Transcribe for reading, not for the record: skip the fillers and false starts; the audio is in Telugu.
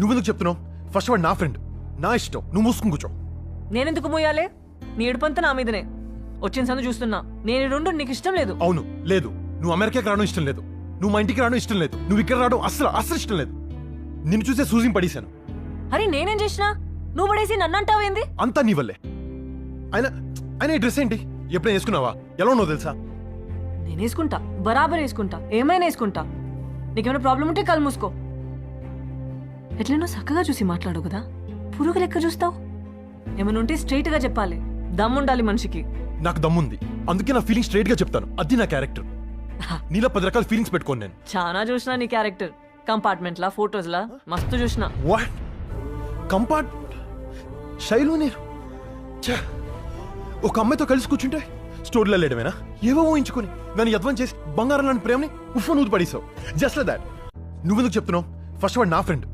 నువ్వెందుకు చెప్తున్నావు? ఫస్ట్ వాడు నా ఫ్రెండ్, నా ఇష్టం. నువ్వు మూసుకుని కూర్చో. నేనెందుకు మోయాలే? నీ ఏడుపంతా నా మీదనే. వచ్చిన సందు చూస్తున్నా. నేను రెండు నీకు ఇష్టం లేదు. అవును, లేదు. నువ్వు అమెరికాకి రావడం ఇష్టం లేదు, నువ్వు మా ఇంటికి రావడం ఇష్టం లేదు, నువ్వు ఇక్కడ రావడం అస్సలు ఇష్టం లేదు. నిన్ను చూసే సూజిని పడేశాను. అరే నేనేం చేసినా? నువ్వు పడేసి నన్ను అంటావేంది? అంతా నీ వల్లే. ఆయన ఈ డ్రెస్ ఏంటి? ఎప్పుడైనా వేసుకున్నావా? ఎలా ఉన్నావు తెలుసా? నేను వేసుకుంటా, బరాబర్ వేసుకుంటా, ఏమైనా వేసుకుంటా. నీకేమైనా ప్రాబ్లం ఉంటే కళ్ళు మూసుకో. ఎట్లనో చక్కగా చూసి మాట్లాడు కదా, పురుగు లెక్క చూస్తావు. ఏమైనా ఉంటే స్ట్రైట్ గా చెప్పాలి. దమ్ముండాలి మనిషికి. నాకు దమ్ముంది, అందుకే నా ఫీలింగ్ స్ట్రైట్ గా చెప్తాను. అది నా క్యారెక్టర్. నీలా 10 రకాల ఫీలింగ్స్ పెట్టుకోను నేను. చాలా చూసినా నీ క్యారెక్టర్. కంపార్ట్మెంట్ లా, ఫోటోస్ లా మస్తు చూసినా. వాట్ కంపార్ట్ శైలు నేను ఒక అమ్మాయితో కలిసి కూర్చుంటే స్టోరీలో లేడమేనా? ఏవో ఊహించుకొని దాన్ని యద్వం చేసి బంగారం లాంటి ప్రేమని ఉఫ్ఫ నూతి పడేసావు. Just like that. నువ్వెందుకు చెప్తున్నావు? ఫస్ట్ వాడు నా ఫ్రెండ్,